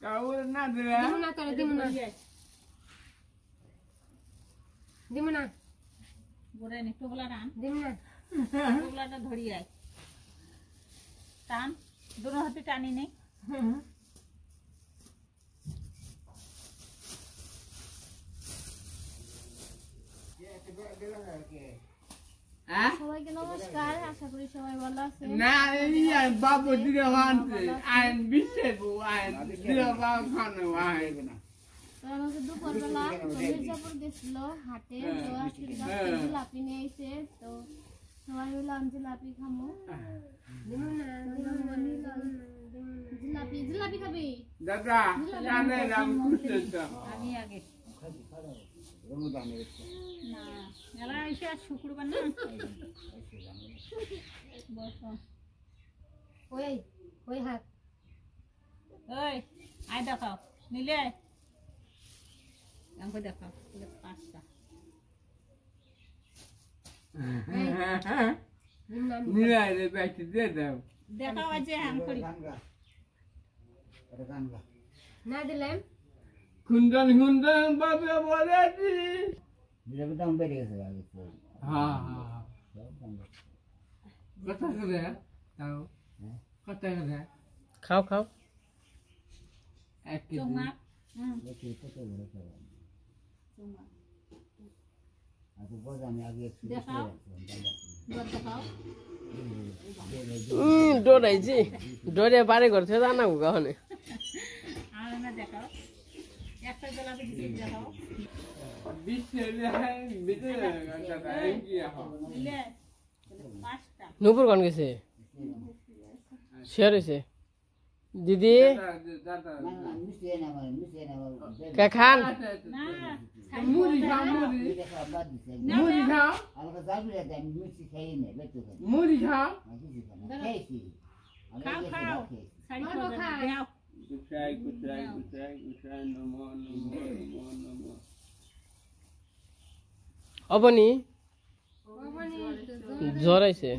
কাউর না দিলে দিমু না তোরে দিমু না গোরে নি টোবলা টান দিমু না টোবলাটা ধরি আয় টান দুনো হাতে টানি নে সবাইকে নমস্কার আশা করি সবাই ভালো আছেন না এই বাবু দিলে হানতে আইন বিশেষ আইন দিলে বাবু খানো আইন তো আমাকে দুপুরবেলা মির্জাপুর গেছিল হাটে তো আজকে জিলাপি নিয়ে আইছে তো সবাই মিলে আমি জিলাপি খামো জিলাপি খাবি দাদা জানে নাম খুশি আমি আগে না এলা এসে শুক্রবার না ওই হাত ওই আয় দেখাও নিলে আমাকে দেখাও পাঁচটা নিলাই রে বাইতে দে দাও দেখাও আজ হাম করি না দিলাম কুন্দন কুন্দন বাবা বলেছি জিলাপি দাম বেড়ে গেছে আগে তো হ্যাঁ হ্যাঁ কত করে তাও কত করে খাও খাও এক কেজি চুমা দেখি কত বড় খাওয়া চুমা আর তো বড় আমি আগে একটু দেখাও গোর দেখাও ডরাইছি ডরে বাড়ি করছে জানা গাহনে আর না দেখাও একটা গোলাপি দিতে দেখাও বিশে বিশে দাদা এই কি হ্যাঁ নিলে পাঁচটা নুপুর কোন গেছে শেয়ার হয়েছে দিদি দাদা না না মিষ্টি না কে খান না মুড়ি খাও মুড়ি দেখা বাদ দিছে মুড়ি খাও আমাকে যাবি না আমি মিষ্টি খাই না বেটো খাই মুড়ি খাও আমি কিছু খাই না খাইছি আমি খাও গেছি খাও রাখি শাড়ি পরে দাও গুছাই গুছাই গুছাই গুছাই নমো নমো নমো নমো অবনি জ্বর আইছে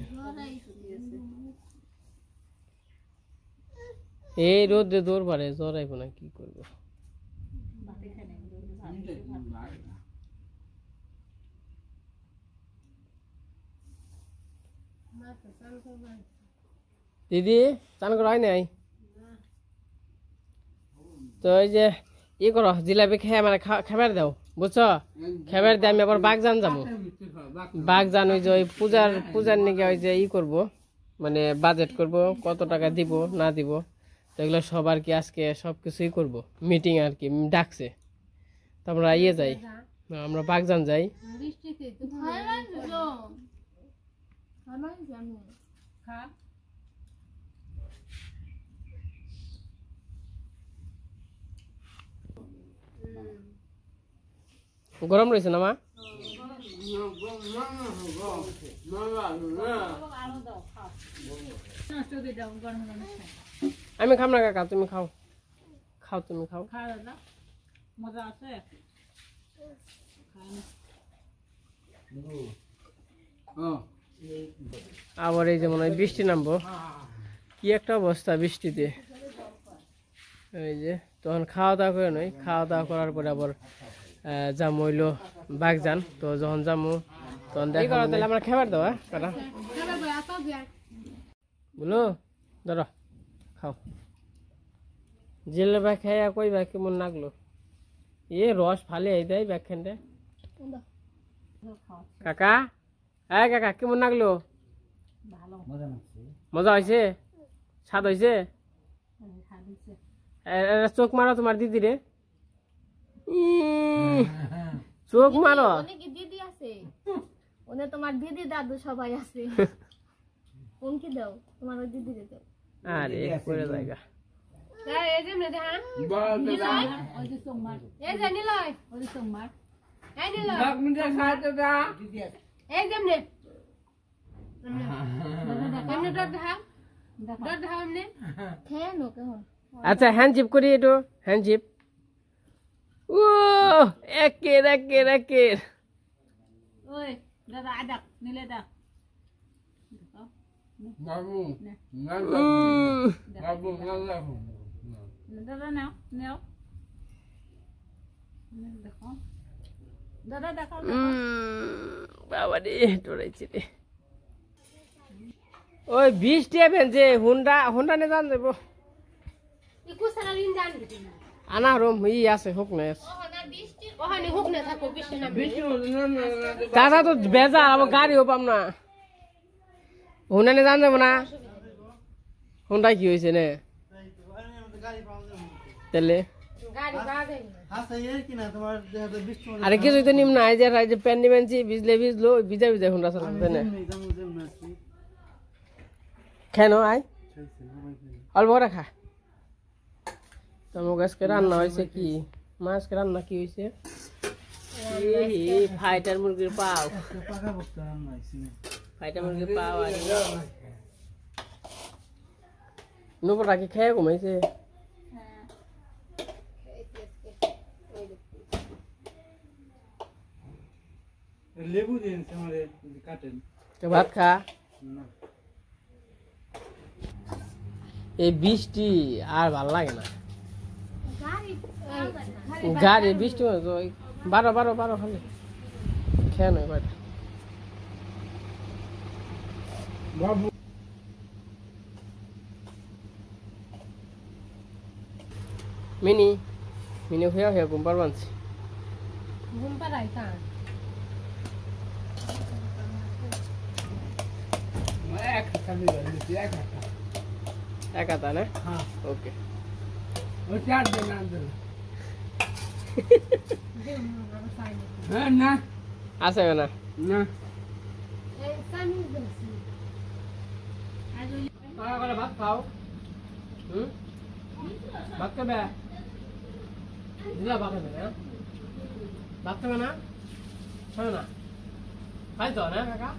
এই রোদে দৌড় পারে জ্বর আইব না কি করবো ভাতে খাই না দিদি চান করা হয় নাই তো এই যে ই করো জিলাপি খেয়ে মানে খাবার দাও বুঝছো খাবার দিয়ে আমি আবার বাগজান যাবো বাগজান ওই যে ওই পূজার নিকে ওই যে ই করবো মানে বাজেট করব কত টাকা দিব না দিব তো এগুলো সব আর কি আজকে সব কিছুই করবো মিটিং আর কি ডাকছে তো আমরা ইয়ে যাই আমরা বাগজান যাই খা গরম রয়েছে না মা আলু দাও খাও নষ্ট করে দাও গরম গরম খাই আমি খাম না কাকা তুমি খাও খাও তুমি খাও খা দাদা মজা আছে আবার এই যেমন ওই বৃষ্টি নামবো কি একটা অবস্থা বৃষ্টিতে এই যে তখন খাওয়া দাওয়া করে নয় খাওয়া দাওয়া করার পরে আবার যাম হইলো বাগজান তো যখন যামু তখন দেখা তাহলে আমরা খাবার দেওয়া কাটা বলো ধরো খাও জেলে বা খাইয়া কই বা কেমন লাগলো এ রস ফালে এই দেয় ব্যাখ্যানটা কাকা হ্যাঁ কাকা কেমন লাগলো ভালো মজা লাগছে মজা হয়েছে স্বাদ হয়েছে খাদিছে চোখ মারো তোমার দিদি রে চোখ মারো অনেক দিদি আছে ওনে তোমার দিদি দাদু সবাই আছে কোনকে দাও তোমার ওই দিদি দাও আরে করে জায়গা এই যে মেদে হ্যাঁ ওই যে সোমবার এই যে নিলয় ওই যে সোমবার এই নিলয় মিনিট খাইতে দা এই যে এমনে এমনে ডর দেখা ডর দেখা এমনে খেয়ে নো কেমন আচ্ছা হ্যান্ডজিপ করি একটু হ্যান্ডজিপ ও একের একের একের ওই দাদা আদা নিলে দাও বাবু বাবু বাবু দাদা নাও নাও দেখো দাদা দেখো বাবা রে ডরাইছি রে ওই 20 টাকা ভেনছে হুন্ডা নে জান দেব আনা রুম ই আছে হোক না আছে দাদা তো বেজা আমার গাড়িও পাম না হুন্ডা নে জান দেব না হুন্ডা কি হয়েছে নে তাহলে আরে কিছু তো নিম না এই যে প্যান নিবেনছি ভিজলো ভিজা হুন্ডা চালাতে না কেন আয় অল্প রাখা তোমার আজকে রান্না হয়েছে কি মাছকে রান্না কি হয়েছে ফাইটার মুরগির পাও ফাইটার মুরগির পাও আর নুপুরটা কি খেয়ে ঘুমাইছে লেবু দিন আমারে কাটেন ভাত খা এই বৃষ্টি আর ভাল লাগে না গাড়ি বৃষ্টি বারো খালি খেয়ে নয় কয়টা মিনি হয়ে ঘুম পারবানছি ঘুম পাড়াই তা এক হাতা না ওকে আছে না ভাত খাও ভাত খাবে ভাত খাবে না ভাত খাবে না খাবে না খাই তো না কাকা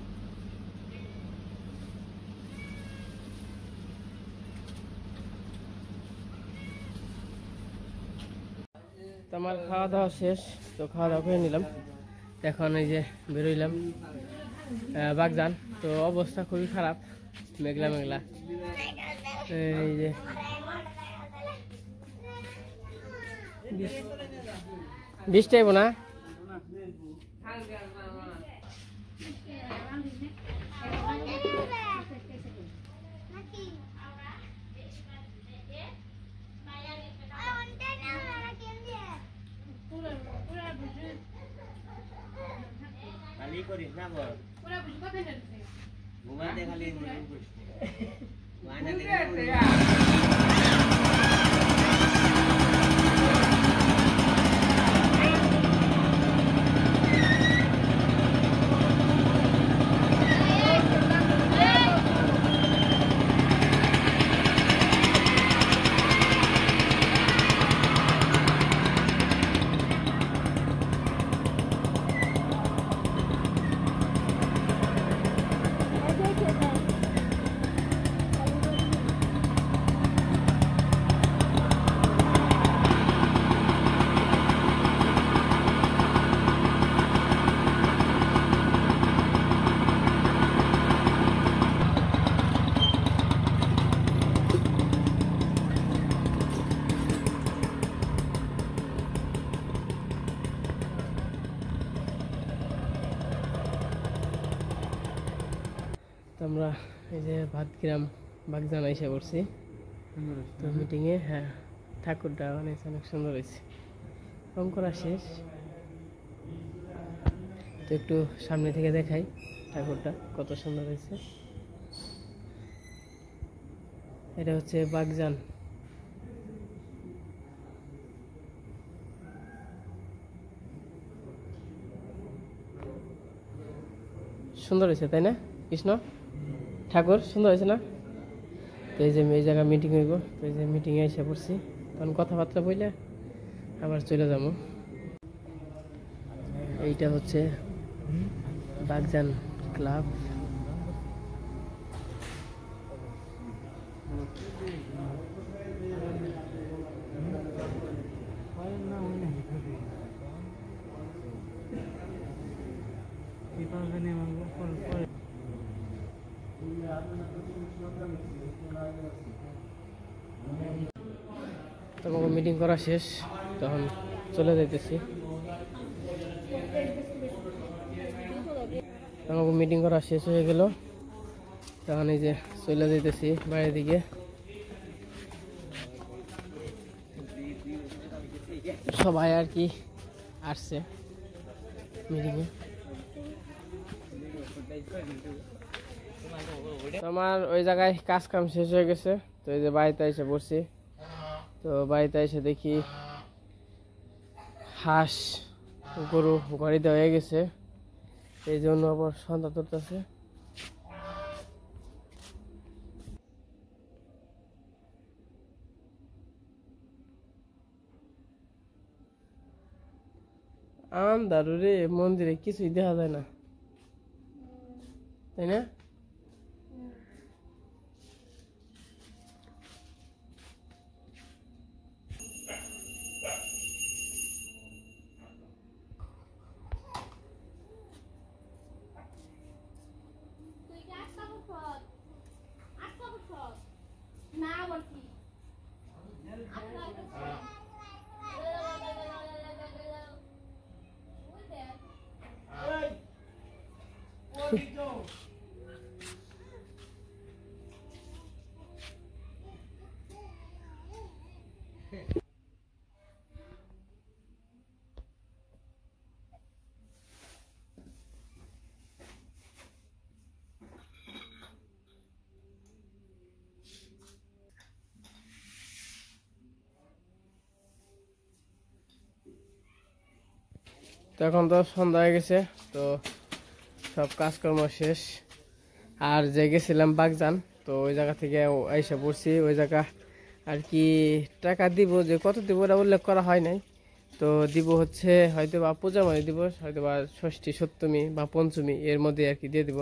আমার খাওয়া দাওয়া শেষ তো খাওয়া দাওয়া করে নিলাম এখন এই যে বেরোইলাম বাগজান তো অবস্থা খুবই খারাপ মেঘলা এই যে বৃষ্টি আইব না খালি করিস না বল ঘুমাতে খালি আমরা এই যে ভাতগ্রাম বাগজান এসে পড়ছি তো মিটিংয়ে হ্যাঁ ঠাকুরটা অনেক সুন্দর হয়েছে রং করা শেষ তো একটু সামনে থেকে দেখাই ঠাকুরটা কত সুন্দর হয়েছে এটা হচ্ছে বাগজান সুন্দর হয়েছে তাই না কৃষ্ণ ঠাকুর সুন্দর হয়েছে না তো এই যে এই জায়গায় মিটিং হইব তো এই যে মিটিংয়ে এসে পড়ছি তখন কথাবার্তা বললে আবার চলে যাবো এইটা হচ্ছে বাগজান ক্লাব মিটিং করা শেষ, তখন চলে যাইতেছি। আমাকে মিটিং করা শেষ হয়ে গেল, তখন এই যে চলে যাইতেছি বাইরের দিকে। সবাই আর কি আসছে মিটিংয়ে। আমার ওই জায়গায় কাজ কাম শেষ হয়ে গেছে, তো এই যে বাড়িতে এসে পড়ছি। তো বাড়িতে এসে দেখি হাঁস গরু ঘরে দেওয়া হয়ে গেছে, এই জন্য আবার সন্ধ্যা তুলতেছে। আমদারু রে, মন্দিরে কিছুই দেখা যায় না, তাই না? না বলছি তো এখন তো সন্ধ্যা হয়ে গেছে, তো সব কাজকর্ম শেষ। আর যে গেছিলাম বাগজান, তো ওই জায়গা থেকে এসে পড়ছি। ওই জায়গা আর কি টাকা দিব, যে কত দিব ওটা উল্লেখ করা হয় নাই। তো দিব হচ্ছে হয়তো বা পূজার মধ্যে দিব, হয়তো বা ষষ্ঠী সপ্তমী বা পঞ্চমী এর মধ্যে আর কি দিয়ে দিব।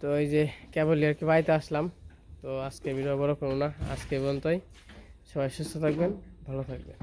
তো এই যে কেবলই আর কি বাড়িতে আসলাম। তো আজকে ভিডিও বড় করবো না, আজকে পর্যন্তই। সবাই সুস্থ থাকবেন, ভালো থাকবেন।